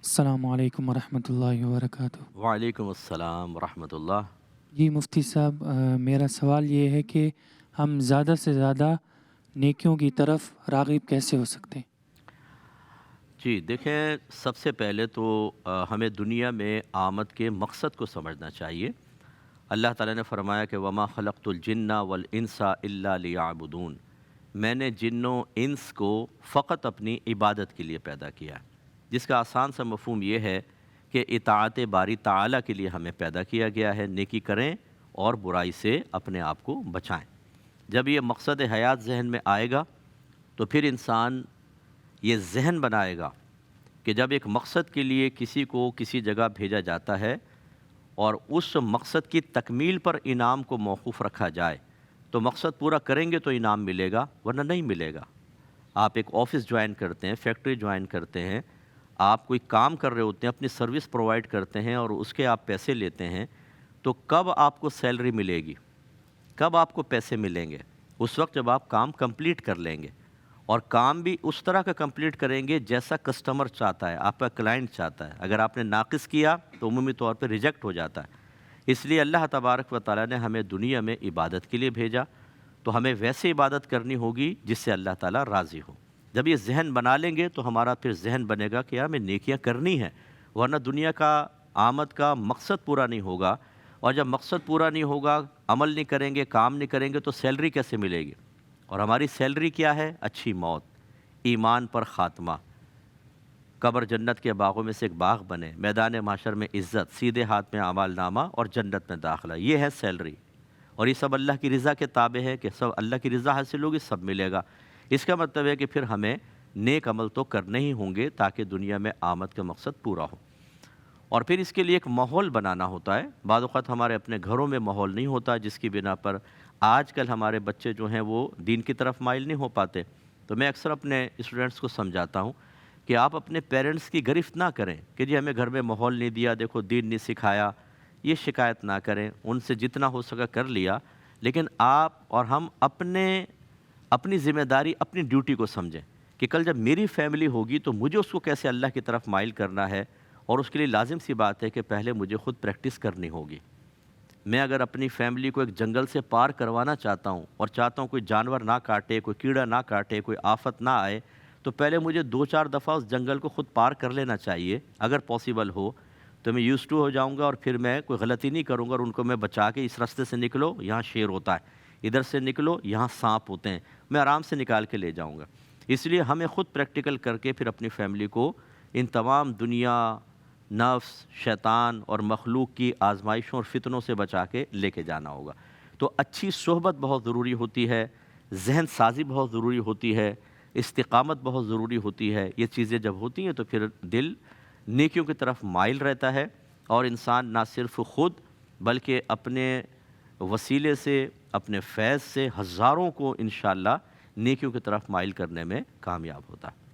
السلام علیکم ورحمۃ اللہ وبرکاتہ۔ وعلیکم السلام ورحمۃ اللہ۔ جی مفتی صاحب، میرا سوال یہ ہے کہ ہم زیادہ سے زیادہ نیکیوں کی طرف راغب کیسے ہو سکتے ہیں؟ جی دیکھیں، سب سے پہلے تو ہمیں دنیا میں آمد کے مقصد کو سمجھنا چاہیے۔ اللہ تعالیٰ نے فرمایا کہ وما خلقت الجن والانس الا لیعبدون، میں نے جنوں انس کو فقط اپنی عبادت کے لیے پیدا کیا ہے، جس کا آسان سا مفہوم یہ ہے کہ اطاعت باری تعالیٰ کے لیے ہمیں پیدا کیا گیا ہے، نیکی کریں اور برائی سے اپنے آپ کو بچائیں۔ جب یہ مقصد حیات ذہن میں آئے گا تو پھر انسان یہ ذہن بنائے گا کہ جب ایک مقصد کے لیے کسی کو کسی جگہ بھیجا جاتا ہے اور اس مقصد کی تکمیل پر انعام کو موقوف رکھا جائے تو مقصد پورا کریں گے تو انعام ملے گا، ورنہ نہیں ملے گا۔ آپ ایک آفس جوائن کرتے ہیں، فیکٹری جوائن کرتے ہیں، آپ کوئی کام کر رہے ہوتے ہیں، اپنی سروس پرووائڈ کرتے ہیں اور اس کے آپ پیسے لیتے ہیں، تو کب آپ کو سیلری ملے گی، کب آپ کو پیسے ملیں گے؟ اس وقت جب آپ کام کمپلیٹ کر لیں گے، اور کام بھی اس طرح کا کمپلیٹ کریں گے جیسا کسٹمر چاہتا ہے، آپ کا کلائنٹ چاہتا ہے۔ اگر آپ نے ناقص کیا تو عمومی طور پہ ریجیکٹ ہو جاتا ہے۔ اس لیے اللہ تبارک و تعالیٰ نے ہمیں دنیا میں عبادت کے لیے بھیجا، تو ہمیں ویسے عبادت کرنی ہوگی جس سے اللہ تعالیٰ راضی ہو۔ جب یہ ذہن بنا لیں گے تو ہمارا پھر ذہن بنے گا کہ یار ہمیں نیکیاں کرنی ہیں، ورنہ دنیا کا آمد کا مقصد پورا نہیں ہوگا، اور جب مقصد پورا نہیں ہوگا، عمل نہیں کریں گے، کام نہیں کریں گے، تو سیلری کیسے ملے گی؟ اور ہماری سیلری کیا ہے؟ اچھی موت، ایمان پر خاتمہ، قبر جنت کے باغوں میں سے ایک باغ بنے، میدان محشر میں عزت، سیدھے ہاتھ میں اعمال نامہ اور جنت میں داخلہ، یہ ہے سیلری۔ اور یہ سب اللہ کی رضا کے تابع ہے کہ سب اللہ کی رضا حاصل ہوگی، سب ملے گا۔ اس کا مطلب ہے کہ پھر ہمیں نیک عمل تو کرنے ہی ہوں گے تاکہ دنیا میں آمد کا مقصد پورا ہو۔ اور پھر اس کے لیے ایک ماحول بنانا ہوتا ہے۔ بعض اوقات ہمارے اپنے گھروں میں ماحول نہیں ہوتا، جس کی بنا پر آج کل ہمارے بچے جو ہیں وہ دین کی طرف مائل نہیں ہو پاتے۔ تو میں اکثر اپنے اسٹوڈنٹس کو سمجھاتا ہوں کہ آپ اپنے پیرنٹس کی گرفت نہ کریں کہ جی ہمیں گھر میں ماحول نہیں دیا، دیکھو دین نہیں سکھایا، یہ شکایت نہ کریں۔ ان سے جتنا ہو سکا کر لیا، لیکن آپ اور ہم اپنی ذمہ داری، اپنی ڈیوٹی کو سمجھیں کہ کل جب میری فیملی ہوگی تو مجھے اس کو کیسے اللہ کی طرف مائل کرنا ہے، اور اس کے لیے لازم سی بات ہے کہ پہلے مجھے خود پریکٹس کرنی ہوگی۔ میں اگر اپنی فیملی کو ایک جنگل سے پار کروانا چاہتا ہوں اور چاہتا ہوں کوئی جانور نہ کاٹے، کوئی کیڑا نہ کاٹے، کوئی آفت نہ آئے، تو پہلے مجھے 2-4 دفعہ اس جنگل کو خود پار کر لینا چاہیے۔ اگر پاسبل ہو تو میں یوز ٹو ہو جاؤں گا، اور پھر میں کوئی غلطی نہیں کروں گا، اور ان کو میں بچا کے اس راستے سے نکلو یہاں شیر ہوتا ہے، ادھر سے نکلو یہاں سانپ ہوتے ہیں، میں آرام سے نکال کے لے جاؤں گا۔ اس لیے ہمیں خود پریکٹیکل کر کے پھر اپنی فیملی کو ان تمام دنیا، نفس، شیطان اور مخلوق کی آزمائشوں اور فتنوں سے بچا کے لے کے جانا ہوگا۔ تو اچھی صحبت بہت ضروری ہوتی ہے، ذہن سازی بہت ضروری ہوتی ہے، استقامت بہت ضروری ہوتی ہے۔ یہ چیزیں جب ہوتی ہیں تو پھر دل نیکیوں کی طرف مائل رہتا ہے، اور انسان نہ صرف خود بلکہ اپنے وسیلے سے، اپنے فیض سے ہزاروں کو انشاءاللہ نیکیوں کی طرف مائل کرنے میں کامیاب ہوتا ہے۔